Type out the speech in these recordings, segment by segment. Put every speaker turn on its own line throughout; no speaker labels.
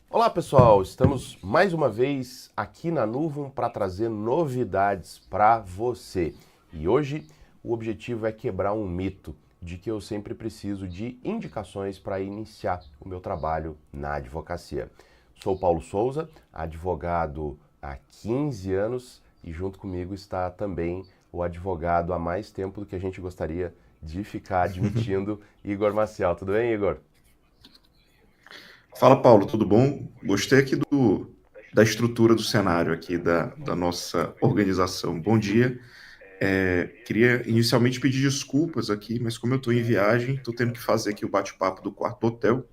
Olá pessoal, estamos mais uma vez aqui na Nuvem para trazer novidades para você. E hoje o objetivo é quebrar um mito de que eu sempre preciso de indicações para iniciar o meu trabalho na advocacia. Sou Paulo Souza, advogado há 15 anos e junto comigo está também o advogado há mais tempo do que a gente gostaria de ficar admitindo, Igor Maciel. Tudo bem, Igor?
Fala, Paulo, tudo bom? Gostei aqui da estrutura do cenário aqui da nossa organização. Bom dia. Queria inicialmente pedir desculpas aqui, mas como eu estou em viagem, estou tendo que fazer aqui o bate-papo do quarto do hotel,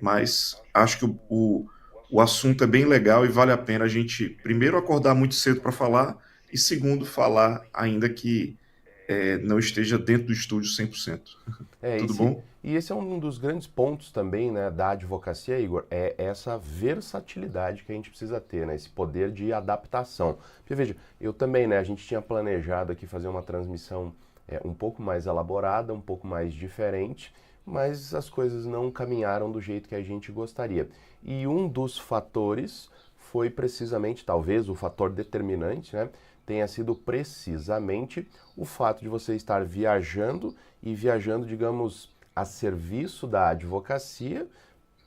mas acho que o assunto é bem legal e vale a pena a gente, primeiro, acordar muito cedo para falar e, segundo, falar ainda que não esteja dentro do estúdio 100%.
É,
Tudo
esse,
bom?
e esse é um dos grandes pontos também, né, da advocacia, Igor, é essa versatilidade que a gente precisa ter, né, esse poder de adaptação. Porque veja, eu também, né, a gente tinha planejado aqui fazer uma transmissão um pouco mais elaborada, um pouco mais diferente, mas as coisas não caminharam do jeito que a gente gostaria. E um dos fatores foi precisamente, talvez o fator determinante, né, tenha sido precisamente o fato de você estar viajando e viajando, digamos, a serviço da advocacia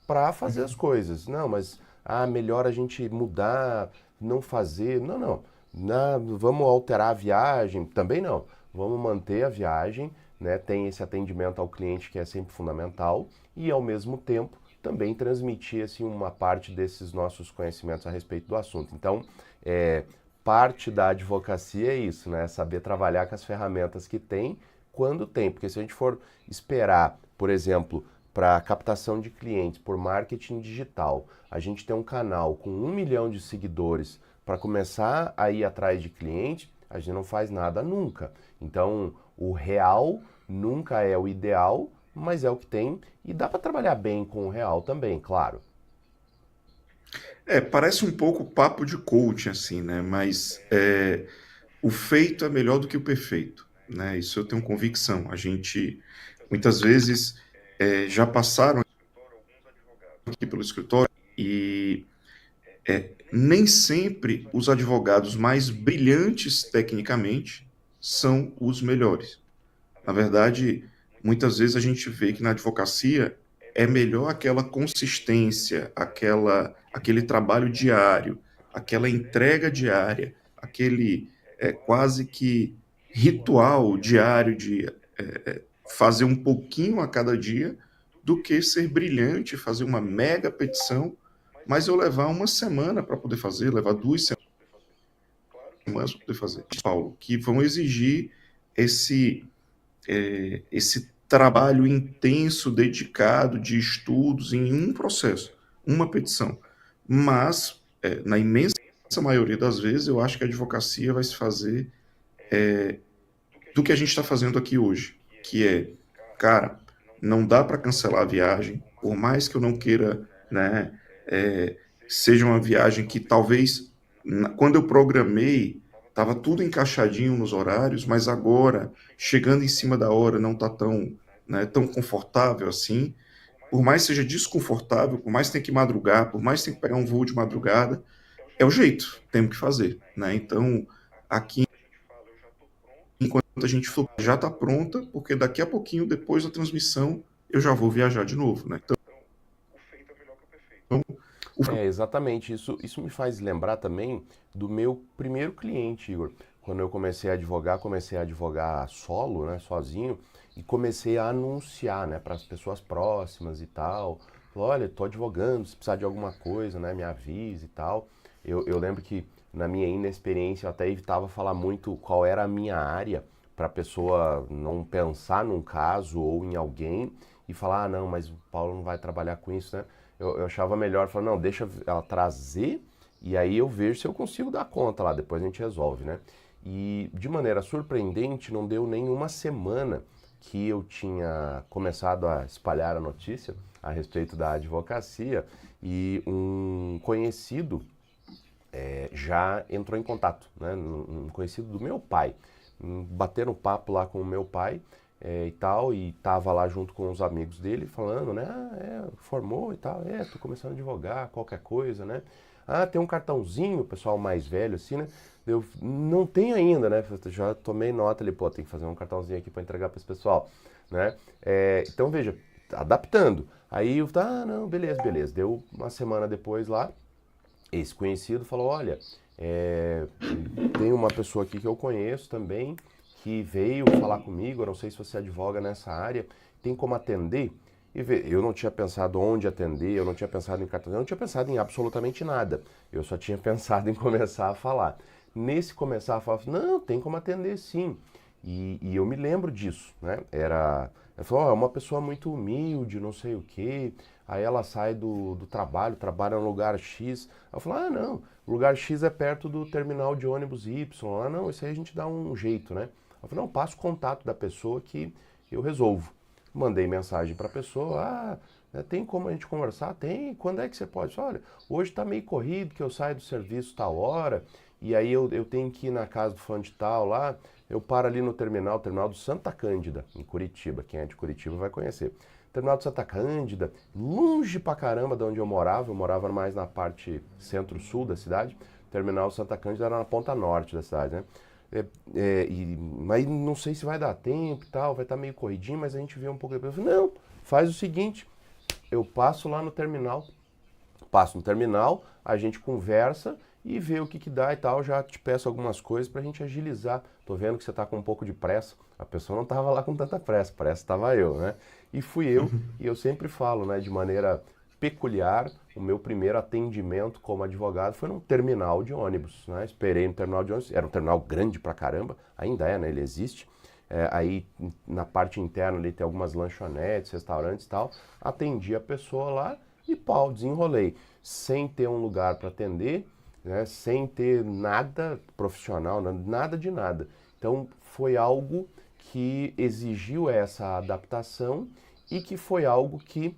para fazer as coisas. Não, mas melhor a gente mudar, não fazer. Não, não. Vamos alterar a viagem? Também não. Vamos manter a viagem, né? Tem esse atendimento ao cliente que é sempre fundamental e ao mesmo tempo também transmitir assim uma parte desses nossos conhecimentos a respeito do assunto. Então, é, parte da advocacia é isso, né? Saber trabalhar com as ferramentas que tem quando tem, porque se a gente for esperar, por exemplo, para captação de clientes por marketing digital, a gente tem um canal com 1 milhão de seguidores para começar a ir atrás de cliente, a gente não faz nada nunca. Então, o real nunca é o ideal, mas é o que tem e dá para trabalhar bem com o real também, claro.
Parece um pouco papo de coaching, assim, né? Mas o feito é melhor do que o perfeito, né? Isso eu tenho convicção. A gente, muitas vezes, já passaram aqui pelo escritório e nem sempre os advogados mais brilhantes tecnicamente são os melhores. Na verdade, muitas vezes a gente vê que na advocacia é melhor aquela consistência, aquele trabalho diário, aquela entrega diária, aquele quase que ritual diário de fazer um pouquinho a cada dia, do que ser brilhante, fazer uma mega petição, mas eu levar uma semana para poder fazer, levar 2 semanas para poder fazer. Paulo, que vão exigir esse esse trabalho intenso, dedicado de estudos em um processo, uma petição. Mas, na imensa maioria das vezes, eu acho que a advocacia vai se fazer do que a gente está fazendo aqui hoje, que é, cara, não dá para cancelar a viagem, por mais que eu não queira, né, seja uma viagem que talvez, quando eu programei, estava tudo encaixadinho nos horários, mas agora, chegando em cima da hora, não está tão, né, tão confortável assim. Por mais seja desconfortável, por mais que tenha que madrugar, por mais que tenha que pegar um voo de madrugada, é o jeito, temos que fazer, né? Então, aqui enquanto a gente for, já está pronta, porque daqui a pouquinho, depois da transmissão, eu já vou viajar de novo, né? Então, o...
É, exatamente. Isso me faz lembrar também do meu primeiro cliente, Igor. Quando eu comecei a advogar solo, né, sozinho, e comecei a anunciar, né, para as pessoas próximas e tal. Falei, olha, estou advogando, se precisar de alguma coisa, né, me avise e tal. Eu lembro que na minha inexperiência eu até evitava falar muito qual era a minha área, para a pessoa não pensar num caso ou em alguém e falar, não, mas o Paulo não vai trabalhar com isso, né? Eu achava melhor falar, não, deixa ela trazer e aí eu vejo se eu consigo dar conta lá, depois a gente resolve, né? E de maneira surpreendente, não deu nem uma semana que eu tinha começado a espalhar a notícia a respeito da advocacia e um conhecido já entrou em contato, né? Um conhecido do meu pai. Bateram papo lá com o meu pai e tal, e tava lá junto com os amigos dele falando, né? Formou e tal, tô começando a advogar, qualquer coisa, né? Ah, tem um cartãozinho, o pessoal mais velho assim, né? Eu não tenho ainda, né? Eu já tomei nota ali, pô, tem que fazer um cartãozinho aqui para entregar para esse pessoal, né? Então veja, adaptando. Aí eu, não, beleza, beleza. Deu uma semana depois lá, esse conhecido falou, olha, é, tem uma pessoa aqui que eu conheço também, que veio falar comigo, eu não sei se você advoga nessa área, tem como atender? E eu não tinha pensado onde atender, eu não tinha pensado em cartão, eu não tinha pensado em absolutamente nada. Eu só tinha pensado em começar a falar. Nesse começar a falar, não, tem como atender sim. E eu me lembro disso, né? Ela falou, é uma pessoa muito humilde, não sei o quê. Aí ela sai do trabalho, trabalha no lugar X. Eu falo, não, o lugar X é perto do terminal de ônibus Y. Não, isso aí a gente dá um jeito, né? Eu falei, não, passa o contato da pessoa que eu resolvo. Mandei mensagem para a pessoa, tem como a gente conversar? Tem, quando é que você pode? Olha, hoje está meio corrido, que eu saio do serviço tal hora, e aí eu tenho que ir na casa do fã de tal lá, eu paro ali no terminal do Santa Cândida, em Curitiba. Quem é de Curitiba vai conhecer. Terminal do Santa Cândida, longe pra caramba de onde eu morava mais na parte centro-sul da cidade. O terminal Santa Cândida era na ponta norte da cidade, né? Mas não sei se vai dar tempo e tal, vai estar meio corridinho, mas a gente vê um pouco depois. Eu falei, não, faz o seguinte, eu passo lá no terminal, a gente conversa e vê o que que dá e tal. Já te peço algumas coisas pra gente agilizar. Tô vendo que você tá com um pouco de pressa. A pessoa não tava lá com tanta pressa estava eu, né? E fui eu, e eu sempre falo, né, de maneira peculiar, o meu primeiro atendimento como advogado foi num terminal de ônibus, né? Esperei no terminal de ônibus, era um terminal grande pra caramba, ainda é, né? Ele existe. Aí na parte interna ali tem algumas lanchonetes, restaurantes e tal. Atendi a pessoa lá e pau, desenrolei. Sem ter um lugar para atender, né, sem ter nada profissional, nada de nada. Então foi algo que exigiu essa adaptação e que foi algo que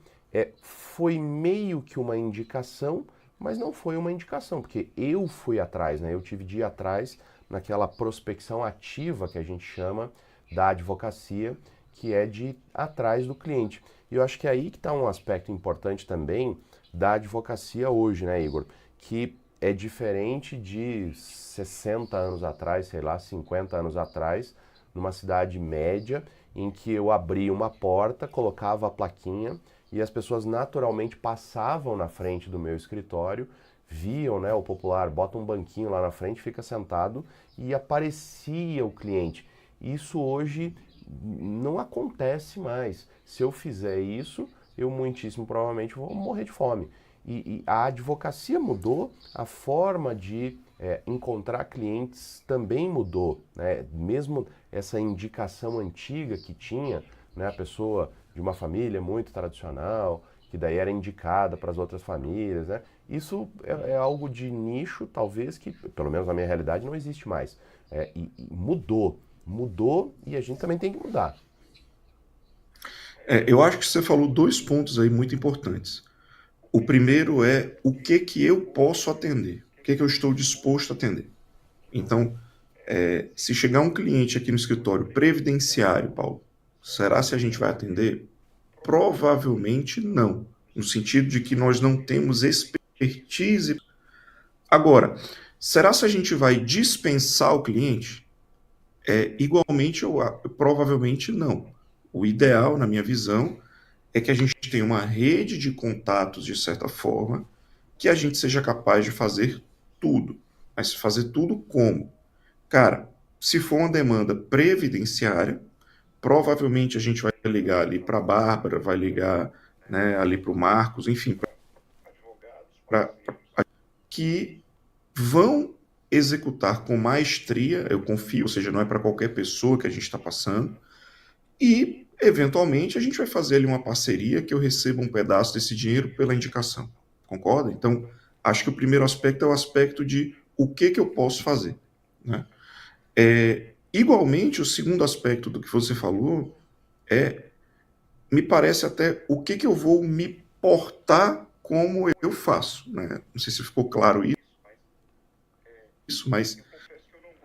foi meio que uma indicação, mas não foi uma indicação, porque eu fui atrás, né? Eu tive de ir atrás naquela prospecção ativa que a gente chama da advocacia, que é de ir atrás do cliente. E eu acho que é aí que está um aspecto importante também da advocacia hoje, né, Igor? Que é diferente de 60 anos atrás, sei lá, 50 anos atrás, numa cidade média, em que eu abria uma porta, colocava a plaquinha e as pessoas naturalmente passavam na frente do meu escritório, viam, né, o popular, bota um banquinho lá na frente, fica sentado e aparecia o cliente. Isso hoje não acontece mais. Se eu fizer isso, eu muitíssimo provavelmente vou morrer de fome. E a advocacia mudou, a forma de encontrar clientes também mudou, né? Mesmo essa indicação antiga que tinha, né? A pessoa de uma família muito tradicional, que daí era indicada para as outras famílias, né? Isso é algo de nicho, talvez, que, pelo menos na minha realidade, não existe mais. E mudou e a gente também tem que mudar.
Eu acho que você falou dois pontos aí muito importantes. O primeiro é o que que eu posso atender, o que que eu estou disposto a atender. Então, se chegar um cliente aqui no escritório previdenciário, Paulo, será se a gente vai atender? Provavelmente não, no sentido de que nós não temos expertise. Agora, será se a gente vai dispensar o cliente? Igualmente, provavelmente não. O ideal, na minha visão, é que a gente tenha uma rede de contatos, de certa forma, que a gente seja capaz de fazer tudo. Mas fazer tudo como? Cara, se for uma demanda previdenciária, provavelmente a gente vai ligar ali para a Bárbara, vai ligar, né, ali para o Marcos, enfim, para que vão executar com maestria, eu confio, ou seja, não é para qualquer pessoa que a gente está passando, e eventualmente a gente vai fazer ali uma parceria que eu receba um pedaço desse dinheiro pela indicação. Concorda? Então, acho que o primeiro aspecto é o aspecto de o que que eu posso fazer, né? Igualmente, o segundo aspecto do que você falou me parece até o que que eu vou me portar como eu faço, né? Não sei se ficou claro isso, mas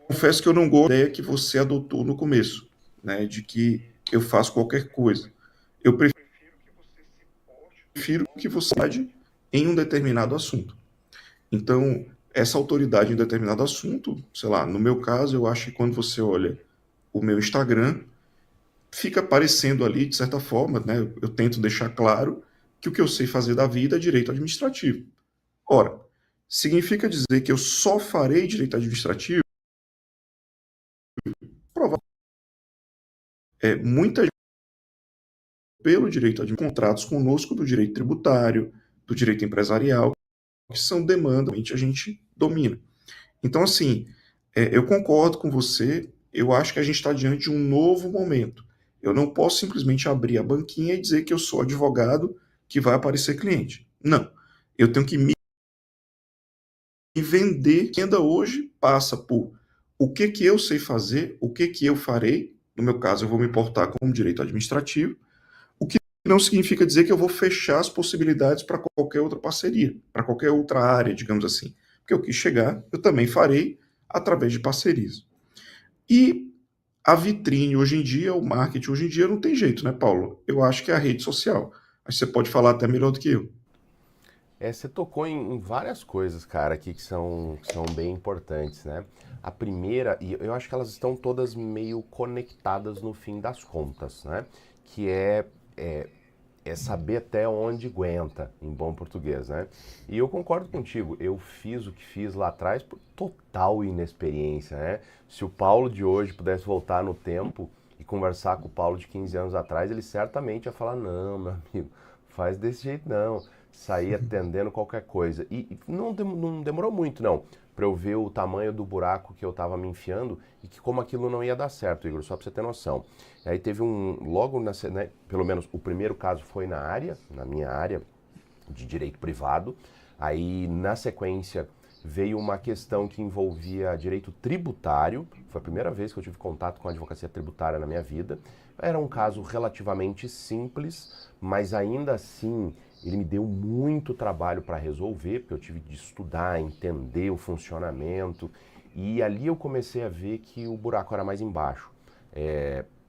confesso que eu não gosto da ideia que você adotou no começo, né? De que eu faço qualquer coisa. Eu prefiro que você age em um determinado assunto. Então, essa autoridade em determinado assunto, sei lá, no meu caso, eu acho que quando você olha o meu Instagram, fica aparecendo ali, de certa forma, né? Eu tento deixar claro que o que eu sei fazer da vida é direito administrativo. Ora, significa dizer que eu só farei direito administrativo? Provavelmente. Muita gente pelo direito de contratos conosco do direito tributário, do direito empresarial, que são demandas que a gente domina. Então, assim, eu concordo com você, eu acho que a gente está diante de um novo momento. Eu não posso simplesmente abrir a banquinha e dizer que eu sou advogado que vai aparecer cliente. Não. Eu tenho que me vender, que ainda hoje passa por o que que eu sei fazer, o que que eu farei. No meu caso, eu vou me portar como direito administrativo, o que não significa dizer que eu vou fechar as possibilidades para qualquer outra parceria, para qualquer outra área, digamos assim. Porque eu quis chegar, eu também farei através de parcerias. E a vitrine hoje em dia, o marketing hoje em dia não tem jeito, né, Paulo? Eu acho que é a rede social. Acho que você pode falar até melhor do que eu.
Você tocou em várias coisas, cara, aqui que são bem importantes, né? A primeira, e eu acho que elas estão todas meio conectadas no fim das contas, né? Que é saber até onde aguenta, em bom português, né? E eu concordo contigo, eu fiz o que fiz lá atrás por total inexperiência, né? Se o Paulo de hoje pudesse voltar no tempo e conversar com o Paulo de 15 anos atrás, ele certamente ia falar, não, meu amigo, faz desse jeito não, sair atendendo qualquer coisa. E não demorou muito, não, para eu ver o tamanho do buraco que eu estava me enfiando e que como aquilo não ia dar certo, Igor, só para você ter noção. Aí teve logo, né, pelo menos o primeiro caso foi na minha área de direito privado. Aí na sequência veio uma questão que envolvia direito tributário. Foi a primeira vez que eu tive contato com a advocacia tributária na minha vida. Era um caso relativamente simples, mas ainda assim ele me deu muito trabalho para resolver, porque eu tive de estudar, entender o funcionamento. E ali eu comecei a ver que o buraco era mais embaixo.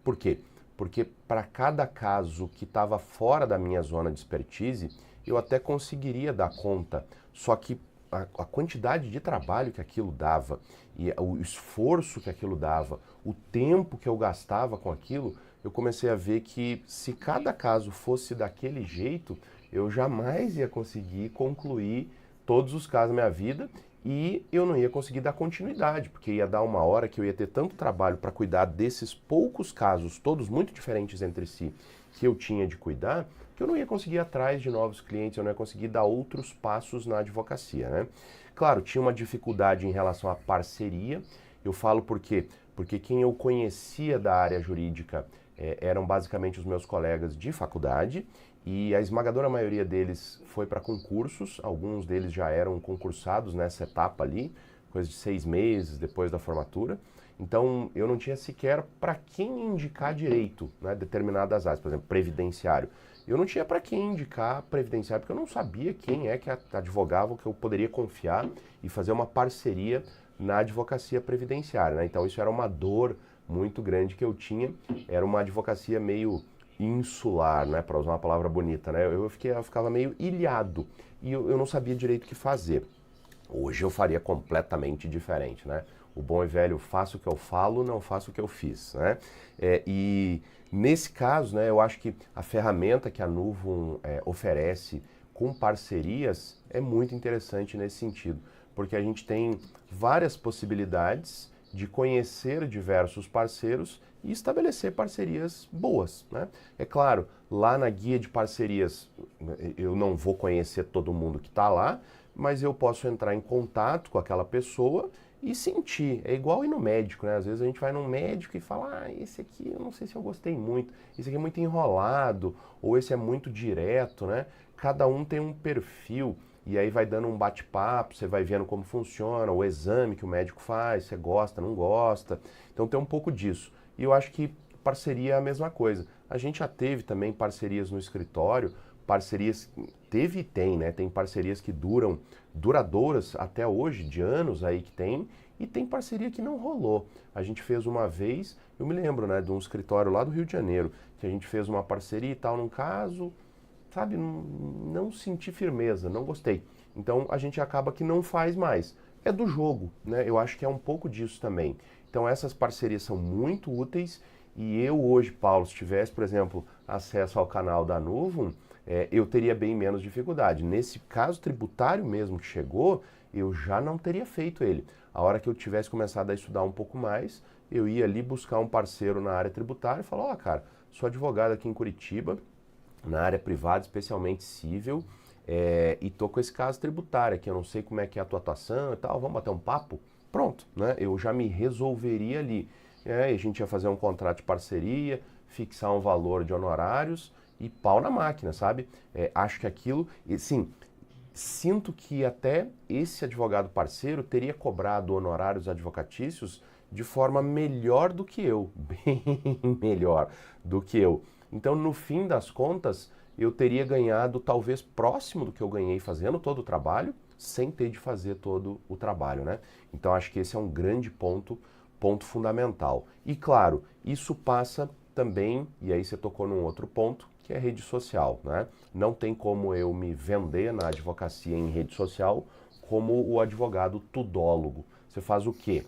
Por quê? Porque para cada caso que estava fora da minha zona de expertise, eu até conseguiria dar conta. Só que a quantidade de trabalho que aquilo dava, e o esforço que aquilo dava, o tempo que eu gastava com aquilo, eu comecei a ver que se cada caso fosse daquele jeito, eu jamais ia conseguir concluir todos os casos da minha vida e eu não ia conseguir dar continuidade, porque ia dar uma hora que eu ia ter tanto trabalho para cuidar desses poucos casos, todos muito diferentes entre si, que eu tinha de cuidar, que eu não ia conseguir ir atrás de novos clientes, eu não ia conseguir dar outros passos na advocacia, né? Claro, tinha uma dificuldade em relação à parceria. Eu falo por quê? Porque quem eu conhecia da área jurídica eram basicamente os meus colegas de faculdade e a esmagadora maioria deles foi para concursos, alguns deles já eram concursados nessa etapa ali, coisa de 6 meses depois da formatura. Então eu não tinha sequer para quem indicar direito, né, determinadas áreas, por exemplo, previdenciário. Eu não tinha para quem indicar previdenciário, porque eu não sabia quem é que advogava, que eu poderia confiar e fazer uma parceria na advocacia previdenciária, né? Então isso era uma dor muito grande que eu tinha, era uma advocacia meio insular, né, para usar uma palavra bonita, né? Eu ficava meio ilhado e eu não sabia direito o que fazer. Hoje eu faria completamente diferente, né? O bom e velho, faço o que eu falo, não faço o que eu fiz, né? E nesse caso, né, eu acho que a ferramenta que a Nuvum oferece com parcerias é muito interessante nesse sentido, porque a gente tem várias possibilidades de conhecer diversos parceiros e estabelecer parcerias boas, né? É claro, lá na guia de parcerias eu não vou conhecer todo mundo que está lá, mas eu posso entrar em contato com aquela pessoa e sentir. É igual ir no médico, né? Às vezes a gente vai num médico e fala, esse aqui eu não sei se eu gostei muito, esse aqui é muito enrolado, ou esse é muito direto, né? Cada um tem um perfil e aí vai dando um bate-papo, você vai vendo como funciona, o exame que o médico faz, você gosta, não gosta. Então tem um pouco disso. E eu acho que parceria é a mesma coisa. A gente já teve também parcerias no escritório, parcerias, teve e tem, né? Tem parcerias que duradouras até hoje, de anos aí que tem, e tem parceria que não rolou. A gente fez uma vez, eu me lembro, né, de um escritório lá do Rio de Janeiro, que a gente fez uma parceria e tal, num caso, sabe, não senti firmeza, não gostei. Então a gente acaba que não faz mais. É do jogo, né? Eu acho que é um pouco disso também. Então essas parcerias são muito úteis e eu hoje, Paulo, se tivesse, por exemplo, acesso ao canal da Nuvum, eu teria bem menos dificuldade. Nesse caso tributário mesmo que chegou, eu já não teria feito ele. A hora que eu tivesse começado a estudar um pouco mais, eu ia ali buscar um parceiro na área tributária e falar, ó, cara, sou advogado aqui em Curitiba, na área privada, especialmente civil, e tô com esse caso tributário aqui, eu não sei como é que é a tua atuação e tal, vamos bater um papo? Pronto, né? Eu já me resolveria ali. A gente ia fazer um contrato de parceria, fixar um valor de honorários e pau na máquina, sabe? Acho que aquilo, e sim, sinto que até esse advogado parceiro teria cobrado honorários advocatícios de forma melhor do que eu, bem melhor do que eu. Então, no fim das contas, eu teria ganhado talvez próximo do que eu ganhei fazendo todo o trabalho, sem ter de fazer todo o trabalho, né? Então, acho que esse é um grande ponto fundamental. E claro, isso passa também, e aí você tocou num outro ponto, que é rede social, né? Não tem como eu me vender na advocacia em rede social como o advogado tudólogo. Você faz o quê?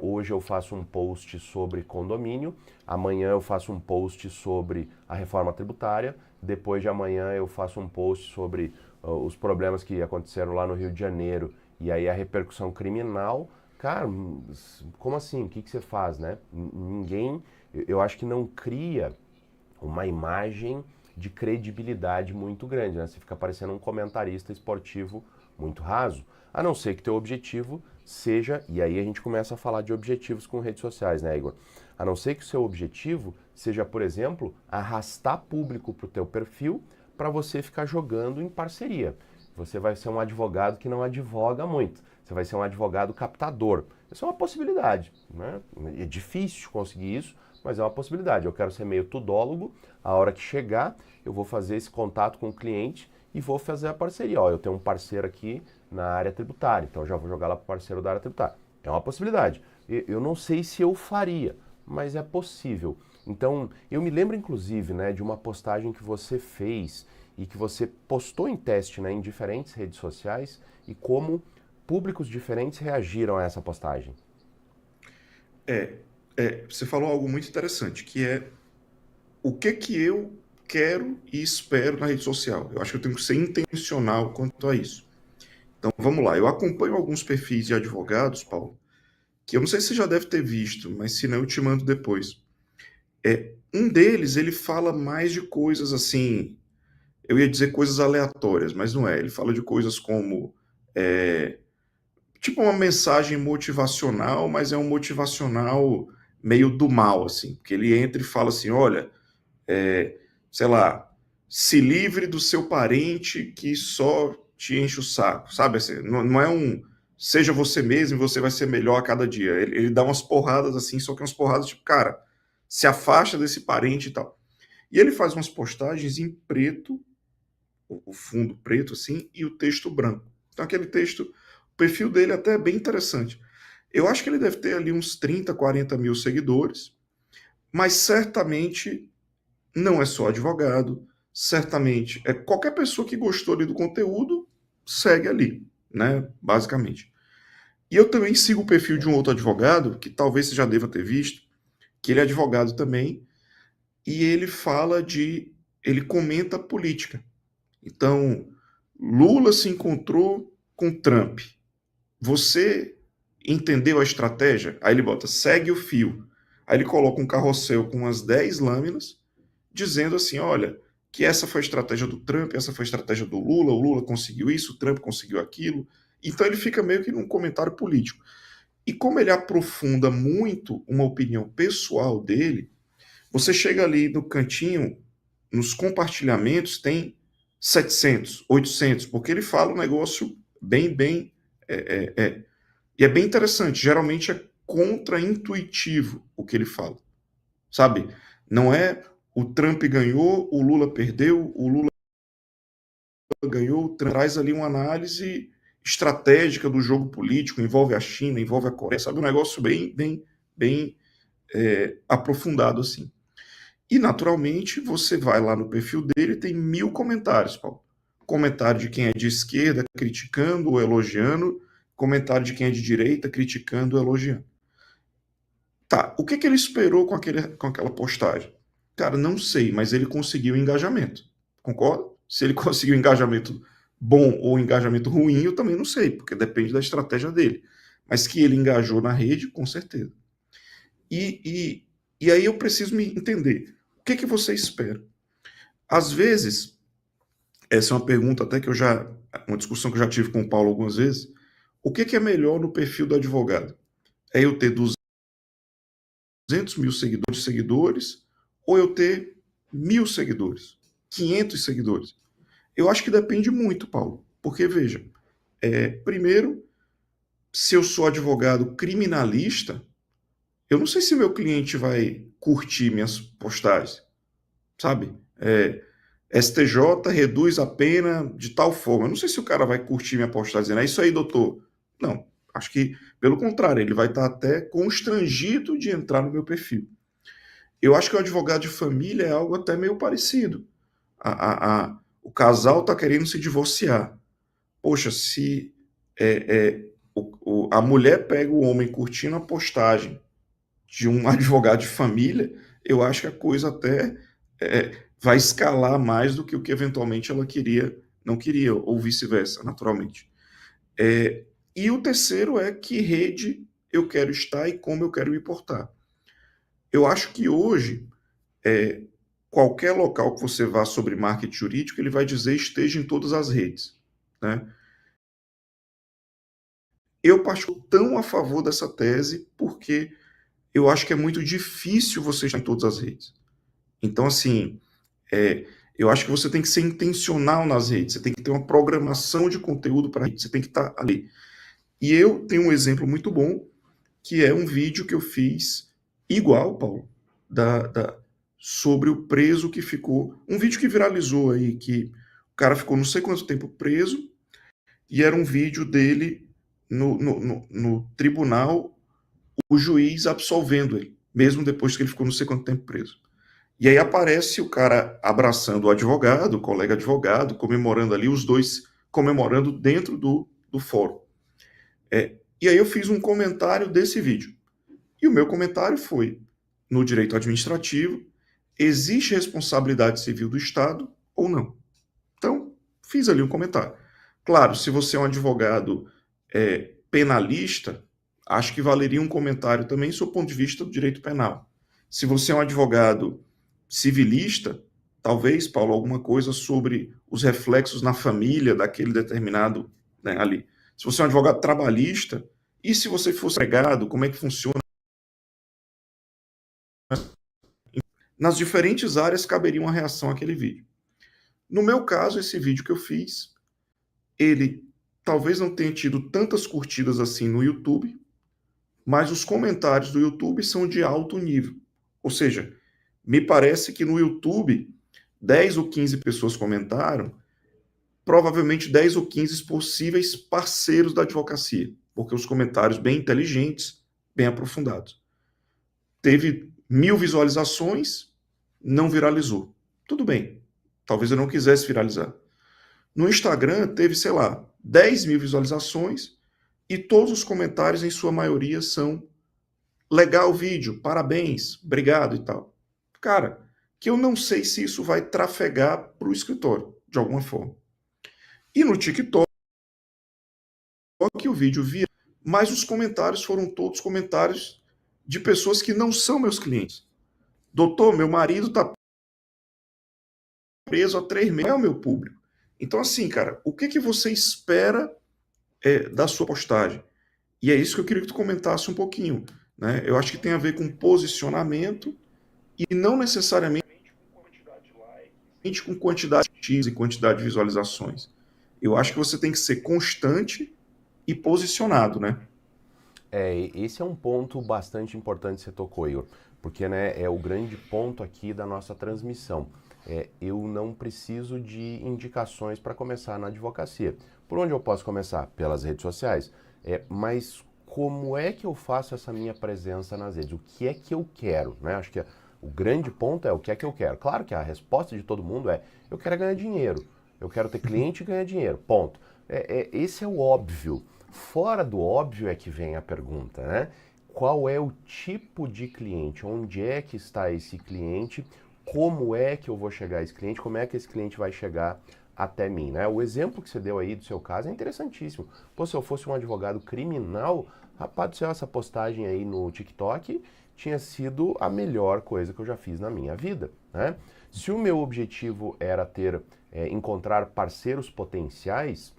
Hoje eu faço um post sobre condomínio, amanhã eu faço um post sobre a reforma tributária, depois de amanhã eu faço um post sobre os problemas que aconteceram lá no Rio de Janeiro e aí a repercussão criminal. Cara, como assim? O que você faz, né? Ninguém, eu acho que não cria uma imagem de credibilidade muito grande, né? Você fica parecendo um comentarista esportivo muito raso, a não ser que teu objetivo seja, e aí a gente começa a falar de objetivos com redes sociais, né, Igor? A não ser que o seu objetivo seja, por exemplo, arrastar público para o teu perfil para você ficar jogando em parceria. Você vai ser um advogado que não advoga muito. Você vai ser um advogado captador. Isso é uma possibilidade, né? É difícil conseguir isso, mas é uma possibilidade. Eu quero ser meio tudólogo, a hora que chegar, eu vou fazer esse contato com o cliente e vou fazer a parceria. Ó, eu tenho um parceiro aqui na área tributária, então eu já vou jogar lá para o parceiro da área tributária. É uma possibilidade. Eu não sei se eu faria, mas é possível. Então, eu me lembro inclusive, né, de uma postagem que você fez e que você postou em teste, né, em diferentes redes sociais e como públicos diferentes reagiram a essa postagem.
Você falou algo muito interessante, que é o que eu quero e espero na rede social. Eu acho que eu tenho que ser intencional quanto a isso. Então, vamos lá. Eu acompanho alguns perfis de advogados, Paulo, que eu não sei se você já deve ter visto, mas se não, eu te mando depois. Um deles, ele fala mais de coisas assim, eu ia dizer coisas aleatórias, mas não é. Ele fala de coisas como, é, tipo uma mensagem motivacional, mas é um motivacional meio do mal, assim, porque ele entra e fala assim, olha, sei lá, se livre do seu parente que só te enche o saco, sabe? Assim, não é um seja você mesmo e você vai ser melhor a cada dia. Ele dá umas porradas assim, só que umas porradas tipo, cara, se afasta desse parente e tal. E ele faz umas postagens em preto, o fundo preto assim, e o texto branco. Então aquele texto, o perfil dele até é bem interessante. Eu acho que ele deve ter ali uns 30, 40 mil seguidores, mas certamente não é só advogado, certamente é qualquer pessoa que gostou ali do conteúdo, segue ali, né, basicamente. E eu também sigo o perfil de um outro advogado, que talvez você já deva ter visto, que ele é advogado também, e ele comenta política. Então, Lula se encontrou com Trump. Você entendeu a estratégia? Aí ele bota, segue o fio. Aí ele coloca um carrossel com umas 10 lâminas, dizendo assim, olha, que essa foi a estratégia do Trump, essa foi a estratégia do Lula, o Lula conseguiu isso, o Trump conseguiu aquilo. Então ele fica meio que num comentário político. E como ele aprofunda muito uma opinião pessoal dele, você chega ali no cantinho, nos compartilhamentos, tem 700, 800, porque ele fala um negócio bem. E é bem interessante. Geralmente é contra-intuitivo o que ele fala. Sabe? Não é o Trump ganhou, o Lula perdeu, o Lula ganhou, traz ali uma análise estratégica do jogo político, envolve a China, envolve a Coreia, sabe? Um negócio bem aprofundado assim. E, naturalmente, você vai lá no perfil dele e tem 1000 comentários, Paulo. Comentário de quem é de esquerda criticando ou elogiando, comentário de quem é de direita criticando ou elogiando. Tá, o que ele esperou com aquela postagem? Cara, não sei, mas ele conseguiu engajamento. Concorda? Se ele conseguiu engajamento bom ou engajamento ruim, eu também não sei, porque depende da estratégia dele. Mas que ele engajou na rede, com certeza. E aí eu preciso me entender. O que você espera? Às vezes, essa é uma pergunta até que uma discussão que eu já tive com o Paulo algumas vezes. O que é melhor no perfil do advogado? É eu ter 200 mil seguidores ou eu ter 1000 seguidores, 500 seguidores? Eu acho que depende muito, Paulo. Porque, veja, primeiro, se eu sou advogado criminalista, eu não sei se meu cliente vai curtir minhas postagens, sabe? STJ reduz a pena de tal forma. Eu não sei se o cara vai curtir minha postagem dizendo, é isso aí, doutor. Não, acho que, pelo contrário, ele vai estar até constrangido de entrar no meu perfil. Eu acho que o advogado de família é algo até meio parecido. O casal está querendo se divorciar. Poxa, se a mulher pega o homem curtindo a postagem de um advogado de família, eu acho que a coisa até vai escalar mais do que o que eventualmente ela não queria, ou vice-versa, naturalmente. E o terceiro é que rede eu quero estar e como eu quero me portar. Eu acho que hoje, qualquer local que você vá sobre marketing jurídico, ele vai dizer esteja em todas as redes, né? Eu parto tão a favor dessa tese porque eu acho que é muito difícil você estar em todas as redes. Então, assim, eu acho que você tem que ser intencional nas redes, você tem que ter uma programação de conteúdo para a rede, você tem que estar ali. E eu tenho um exemplo muito bom, que é um vídeo que eu fiz igual, Paulo, sobre o preso que ficou. Um vídeo que viralizou aí, que o cara ficou não sei quanto tempo preso, e era um vídeo dele no tribunal, o juiz absolvendo ele, mesmo depois que ele ficou não sei quanto tempo preso. E aí aparece o cara abraçando o advogado, o colega advogado, comemorando ali, os dois comemorando dentro do fórum. E aí eu fiz um comentário desse vídeo. E o meu comentário foi: no direito administrativo, existe responsabilidade civil do Estado ou não? Então, fiz ali um comentário. Claro, se você é um advogado penalista, acho que valeria um comentário também do ponto de vista do direito penal. Se você é um advogado civilista, talvez, Paulo, alguma coisa sobre os reflexos na família daquele determinado, né, ali. Se você é um advogado trabalhista, e se você fosse empregado, como é que funciona? Nas diferentes áreas caberia uma reação àquele vídeo. No meu caso, esse vídeo que eu fiz, ele talvez não tenha tido tantas curtidas assim no YouTube, mas os comentários do YouTube são de alto nível. Ou seja, me parece que no YouTube, 10 ou 15 pessoas comentaram, provavelmente 10 ou 15 possíveis parceiros da advocacia, porque os comentários bem inteligentes, bem aprofundados. Teve 1000 visualizações, não viralizou. Tudo bem, talvez eu não quisesse viralizar. No Instagram teve, sei lá, 10.000 visualizações e todos os comentários, em sua maioria, são legal o vídeo, parabéns, obrigado e tal. Cara, que eu não sei se isso vai trafegar para o escritório, de alguma forma. E no TikTok, o vídeo vira, mas os comentários foram todos comentários de pessoas que não são meus clientes. Doutor, meu marido está preso há 3 meses, não é o meu público. Então, assim, cara, o que você espera da sua postagem? E é isso que eu queria que tu comentasse um pouquinho. Né? Eu acho que tem a ver com posicionamento e não necessariamente com quantidade de X e quantidade de visualizações. Eu acho que você tem que ser constante e posicionado, né?
Esse é um ponto bastante importante que você tocou, Igor, porque né, é o grande ponto aqui da nossa transmissão. eu não preciso de indicações para começar na advocacia. Por onde eu posso começar? Pelas redes sociais. Mas como é que eu faço essa minha presença nas redes? O que é que eu quero? Né? Acho que o grande ponto é o que é que eu quero. Claro que a resposta de todo mundo é: eu quero ganhar dinheiro, eu quero ter cliente e ganhar dinheiro, ponto. Esse é o óbvio. Fora do óbvio é que vem a pergunta, né? Qual é o tipo de cliente? Onde é que está esse cliente? Como é que eu vou chegar a esse cliente? Como é que esse cliente vai chegar até mim, né? O exemplo que você deu aí do seu caso é interessantíssimo. Pô, se eu fosse um advogado criminal, rapaz do céu, essa postagem aí no TikTok tinha sido a melhor coisa que eu já fiz na minha vida, né? Se o meu objetivo era encontrar parceiros potenciais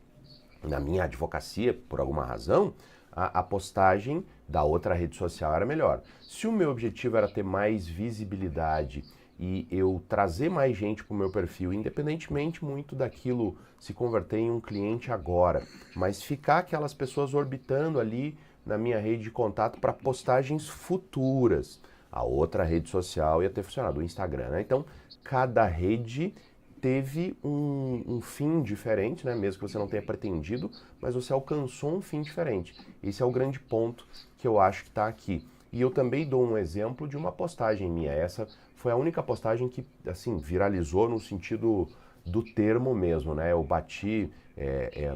na minha advocacia, por alguma razão, a postagem da outra rede social era melhor. Se o meu objetivo era ter mais visibilidade e eu trazer mais gente para o meu perfil, independentemente muito daquilo se converter em um cliente agora, mas ficar aquelas pessoas orbitando ali na minha rede de contato para postagens futuras, a outra rede social ia ter funcionado, o Instagram, né? Então, cada rede teve um fim diferente, né? Mesmo que você não tenha pretendido, mas você alcançou um fim diferente. Esse é o grande ponto que eu acho que está aqui. E eu também dou um exemplo de uma postagem minha. Essa foi a única postagem que, assim, viralizou no sentido do termo mesmo, né? Eu bati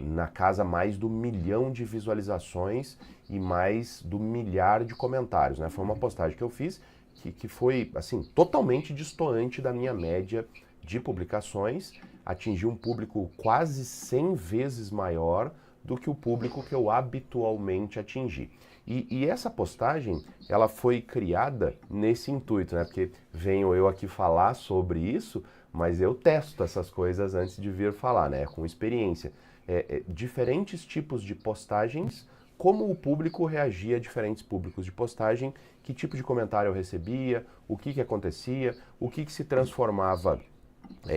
na casa mais do 1 milhão de visualizações e mais do 1 milhar de comentários, né? Foi uma postagem que eu fiz que foi, assim, totalmente destoante da minha média de publicações, atingiu um público quase 100 vezes maior do que o público que eu habitualmente atingi. E essa postagem, ela foi criada nesse intuito, né? Porque venho eu aqui falar sobre isso, mas eu testo essas coisas antes de vir falar, né? Com experiência. Diferentes tipos de postagens, como o público reagia a diferentes públicos de postagem, que tipo de comentário eu recebia, o que acontecia, o que se transformava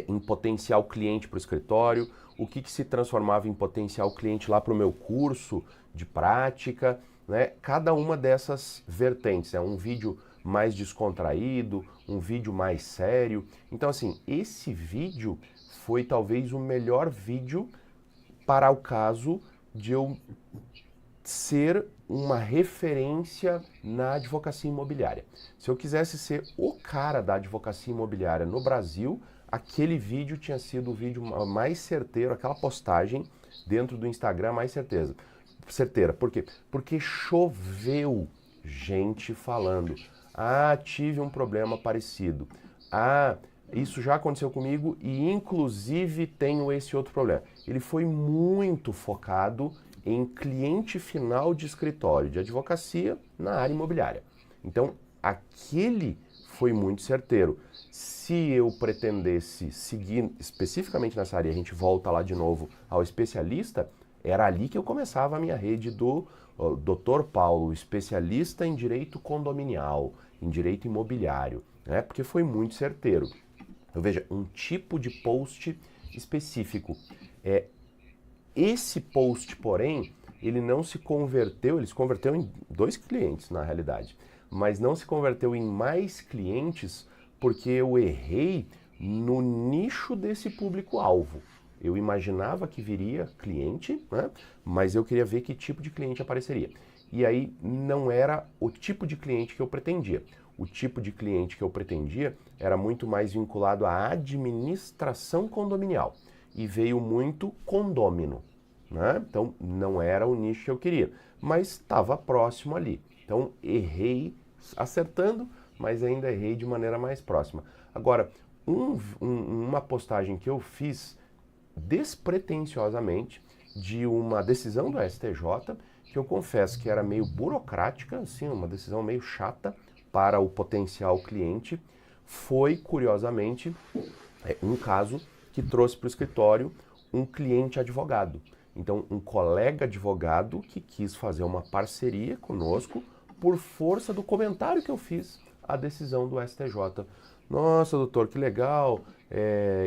em potencial cliente para o escritório, o que se transformava em potencial cliente lá para o meu curso de prática, né? Cada uma dessas vertentes, um vídeo mais descontraído, um vídeo mais sério. Então, assim, esse vídeo foi talvez o melhor vídeo para o caso de eu ser uma referência na advocacia imobiliária. Se eu quisesse ser o cara da advocacia imobiliária no Brasil, aquele vídeo tinha sido o vídeo mais certeiro, aquela postagem dentro do Instagram mais certeira. Por quê? Porque choveu gente falando: ah, tive um problema parecido. Ah, isso já aconteceu comigo e inclusive tenho esse outro problema. Ele foi muito focado em cliente final de escritório de advocacia na área imobiliária. Então, aquele foi muito certeiro. Se eu pretendesse seguir especificamente nessa área, a gente volta lá de novo ao especialista, era ali que eu começava a minha rede do Dr. Paulo, especialista em direito condominial, em direito imobiliário, né? Porque foi muito certeiro. Então, veja, um tipo de post específico. Esse post, porém, ele não se converteu, ele se converteu em 2 clientes na realidade, mas não se converteu em mais clientes porque eu errei no nicho desse público-alvo. Eu imaginava que viria cliente, né? Mas eu queria ver que tipo de cliente apareceria. E aí não era o tipo de cliente que eu pretendia. O tipo de cliente que eu pretendia era muito mais vinculado à administração condominial. E veio muito condômino, né? Então não era o nicho que eu queria, mas estava próximo ali. Então errei acertando, mas ainda errei de maneira mais próxima. Agora, uma postagem que eu fiz despretensiosamente de uma decisão do STJ, que eu confesso que era meio burocrática, assim, uma decisão meio chata para o potencial cliente, foi, curiosamente, um caso que trouxe para o escritório um cliente advogado. Então, um colega advogado que quis fazer uma parceria conosco por força do comentário que eu fiz à decisão do STJ. Nossa, doutor, que legal,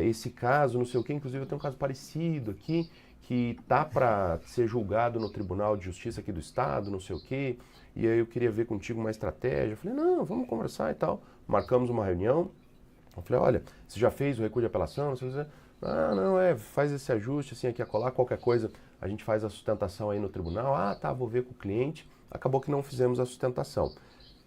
esse caso, não sei o quê, inclusive eu tenho um caso parecido aqui, que tá para ser julgado no Tribunal de Justiça aqui do Estado, não sei o quê, e aí eu queria ver contigo uma estratégia. Eu falei, não, vamos conversar e tal. Marcamos uma reunião, Eu falei, olha, você já fez o recurso de apelação? Você... Ah, não, faz esse ajuste, assim, aqui a colar, qualquer coisa, a gente faz a sustentação aí no tribunal. Ah, tá, vou ver com o cliente. Acabou que não fizemos a sustentação.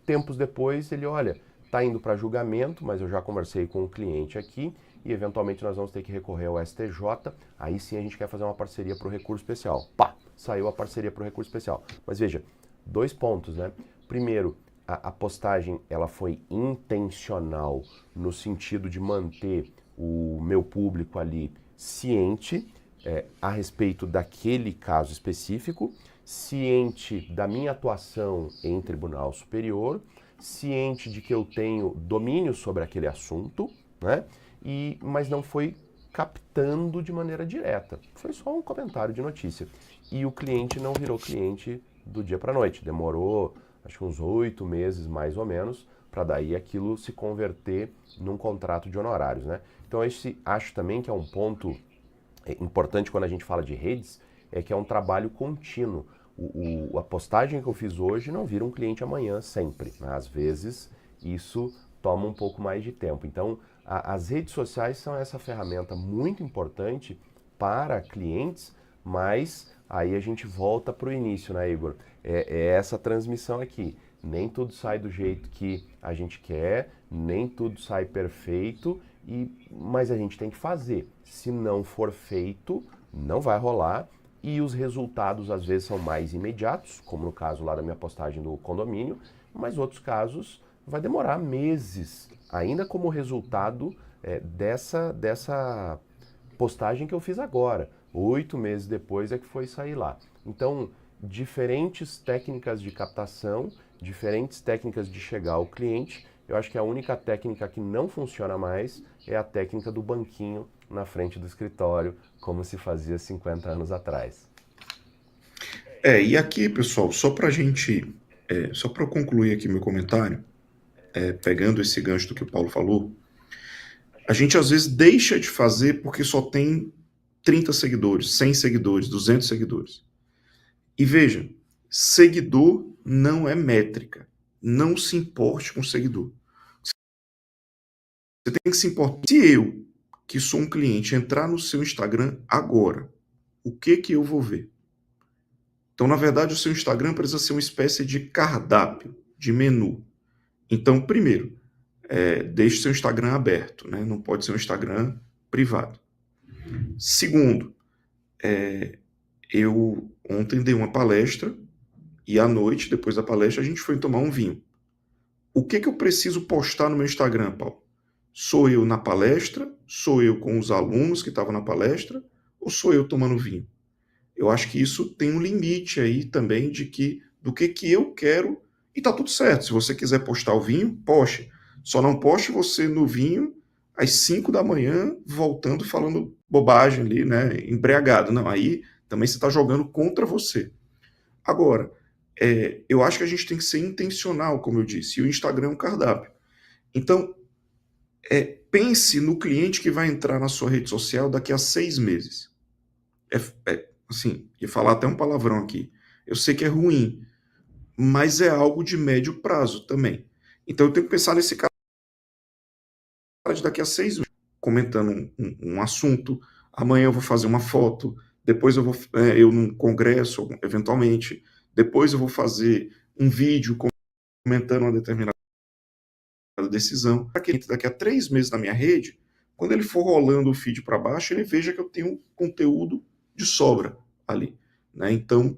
Tempos depois, ele, olha, tá indo para julgamento, mas eu já conversei com o cliente aqui e eventualmente nós vamos ter que recorrer ao STJ. Aí sim a gente quer fazer uma parceria para o recurso especial. Pá, saiu a parceria para o recurso especial. Mas veja, 2 pontos, né? Primeiro, a postagem ela foi intencional no sentido de manter o meu público ali ciente a respeito daquele caso específico, ciente da minha atuação em tribunal superior, ciente de que eu tenho domínio sobre aquele assunto, né? Mas não foi captando de maneira direta. Foi só um comentário de notícia. E o cliente não virou cliente do dia para a noite. Demorou, acho que uns 8 meses mais ou menos, para daí aquilo se converter num contrato de honorários, né? Então esse acho também que é um ponto importante quando a gente fala de redes, é que é um trabalho contínuo. A postagem que eu fiz hoje não vira um cliente amanhã sempre, né? Às vezes isso toma um pouco mais de tempo. Então as redes sociais são essa ferramenta muito importante para clientes, mas aí a gente volta para o início, né, Igor? É essa transmissão aqui. Nem tudo sai do jeito que a gente quer, nem tudo sai perfeito, mas a gente tem que fazer. Se não for feito, não vai rolar. E os resultados às vezes são mais imediatos, como no caso lá da minha postagem do condomínio, mas outros casos vai demorar meses, ainda como resultado dessa postagem que eu fiz agora. 8 meses depois é que foi sair lá. Então, diferentes técnicas de captação, diferentes técnicas de chegar ao cliente. Eu acho que a única técnica que não funciona mais é a técnica do banquinho na frente do escritório, como se fazia 50 anos atrás.
E aqui, pessoal, só para concluir aqui meu comentário, pegando esse gancho do que o Paulo falou, a gente às vezes deixa de fazer porque só tem 30 seguidores, 100 seguidores, 200 seguidores. E veja, seguidor não é métrica. Não se importe com seguidor. Você tem que se importar. Se eu, que sou um cliente, entrar no seu Instagram agora, o que eu vou ver? Então, na verdade, o seu Instagram precisa ser uma espécie de cardápio, de menu. Então, primeiro, deixe seu Instagram aberto, né? Não pode ser um Instagram privado. Segundo, eu ontem dei uma palestra e à noite, depois da palestra, a gente foi tomar um vinho. O que eu preciso postar no meu Instagram, Paulo? Sou eu na palestra? Sou eu com os alunos que estavam na palestra? Ou sou eu tomando vinho? Eu acho que isso tem um limite aí também do que eu quero. E tá tudo certo. Se você quiser postar o vinho, poste. Só não poste você no vinho às 5 da manhã, voltando, falando bobagem ali, né? Embriagado. Não, aí também você está jogando contra você. Agora, eu acho que a gente tem que ser intencional, como eu disse. E o Instagram é um cardápio. Então, pense no cliente que vai entrar na sua rede social daqui a 6 meses. Assim, ia falar até um palavrão aqui. Eu sei que é ruim, mas é algo de médio prazo também. Então eu tenho que pensar nesse cara de daqui a 6 meses, comentando um assunto. Amanhã eu vou fazer uma foto, depois eu vou eu num congresso, eventualmente. Depois eu vou fazer um vídeo comentando uma determinada decisão. Para que daqui a 3 meses na minha rede, quando ele for rolando o feed para baixo, ele veja que eu tenho conteúdo de sobra ali. Né? Então,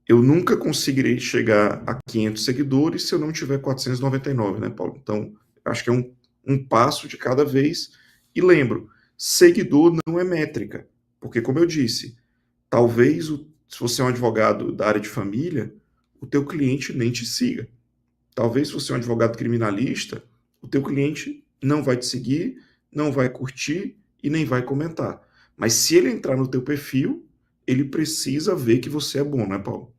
eu nunca conseguirei chegar a 500 seguidores se eu não tiver 499, né, Paulo? Então, acho que é um passo de cada vez. E lembro, seguidor não é métrica. Porque, como eu disse, talvez, se você é um advogado da área de família, o teu cliente nem te siga. Talvez, se você é um advogado criminalista, o teu cliente não vai te seguir, não vai curtir e nem vai comentar. Mas se ele entrar no teu perfil, ele precisa ver que você é bom, né, Paulo?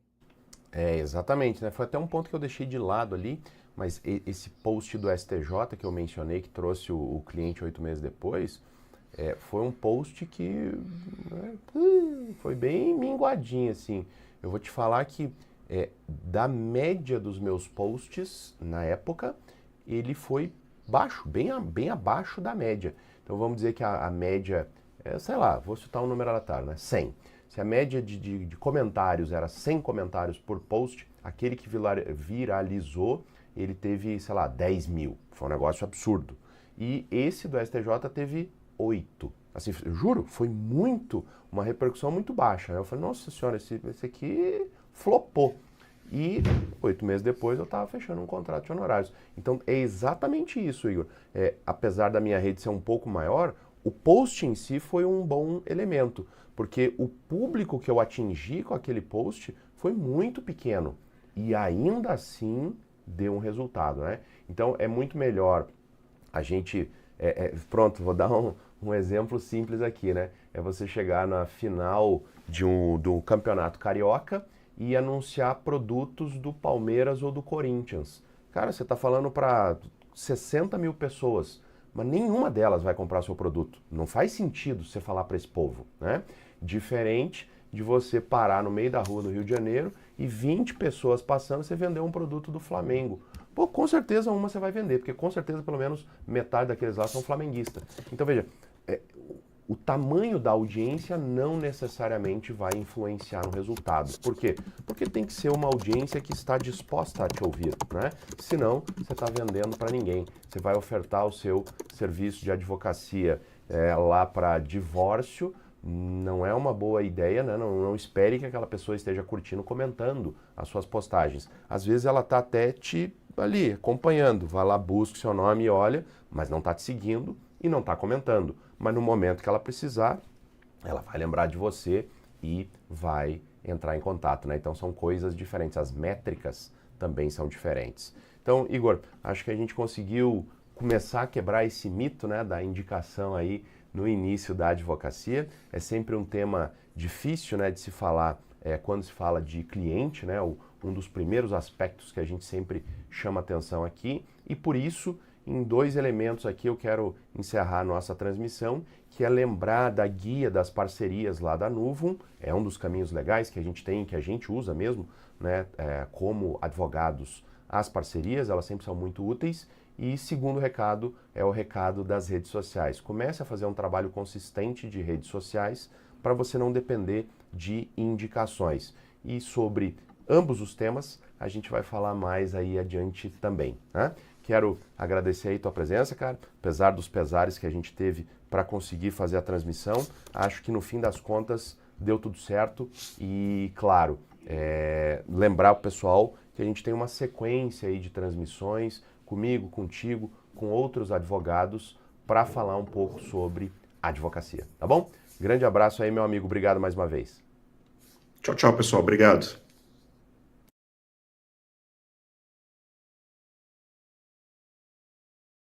Exatamente, né? Foi até um ponto que eu deixei de lado ali, mas esse post do STJ que eu mencionei, que trouxe o cliente 8 meses depois, foi um post que foi bem minguadinho, assim. Eu vou te falar que da média dos meus posts, na época, ele foi baixo, bem abaixo da média. Então vamos dizer que a média, sei lá, vou citar um número aleatório, né? 100. Se a média de comentários era 100 comentários por post, aquele que viralizou, ele teve, sei lá, 10 mil. Foi um negócio absurdo. E esse do STJ teve 8. Assim, eu juro, foi uma repercussão muito baixa. Eu falei, nossa senhora, esse aqui flopou. E 8 meses depois eu estava fechando um contrato de honorários. Então é exatamente isso, Igor. Apesar da minha rede ser um pouco maior, o post em si foi um bom elemento, porque o público que eu atingi com aquele post foi muito pequeno e ainda assim deu um resultado, né? Então é muito melhor a gente... pronto, vou dar um exemplo simples aqui, né? É você chegar na final do Campeonato Carioca e anunciar produtos do Palmeiras ou do Corinthians. Cara, você está falando para 60 mil pessoas, mas nenhuma delas vai comprar seu produto. Não faz sentido você falar para esse povo, né? Diferente de você parar no meio da rua no Rio de Janeiro e 20 pessoas passando, você vender um produto do Flamengo. Pô, com certeza uma você vai vender, porque com certeza pelo menos metade daqueles lá são flamenguistas. Então veja, o tamanho da audiência não necessariamente vai influenciar no resultado. Por quê? Porque tem que ser uma audiência que está disposta a te ouvir, né? Senão, você está vendendo para ninguém. Você vai ofertar o seu serviço de advocacia lá para divórcio, não é uma boa ideia, né? Não espere que aquela pessoa esteja curtindo, comentando as suas postagens. Às vezes ela está até te ali acompanhando, vai lá, busca o seu nome e olha, mas não está te seguindo e não está comentando. Mas no momento que ela precisar, ela vai lembrar de você e vai entrar em contato, né? Então são coisas diferentes, as métricas também são diferentes. Então, Igor, acho que a gente conseguiu começar a quebrar esse mito, né, da indicação aí no início da advocacia. É sempre um tema difícil, né, de se falar quando se fala de cliente, né, um dos primeiros aspectos que a gente sempre chama atenção aqui, e por isso, em 2 elementos aqui eu quero encerrar a nossa transmissão, que é lembrar da guia das parcerias lá da Nuvum, é um dos caminhos legais que a gente tem, que a gente usa mesmo, né, como advogados, as parcerias, elas sempre são muito úteis. E segundo recado é o recado das redes sociais. Comece a fazer um trabalho consistente de redes sociais para você não depender de indicações. E sobre ambos os temas a gente vai falar mais aí adiante também, né? Quero agradecer aí tua presença, cara. Apesar dos pesares que a gente teve para conseguir fazer a transmissão, acho que no fim das contas deu tudo certo. E, claro, lembrar o pessoal que a gente tem uma sequência aí de transmissões comigo, contigo, com outros advogados para falar um pouco sobre advocacia, tá bom? Grande abraço aí, meu amigo. Obrigado mais uma vez.
Tchau, tchau, pessoal. Obrigado.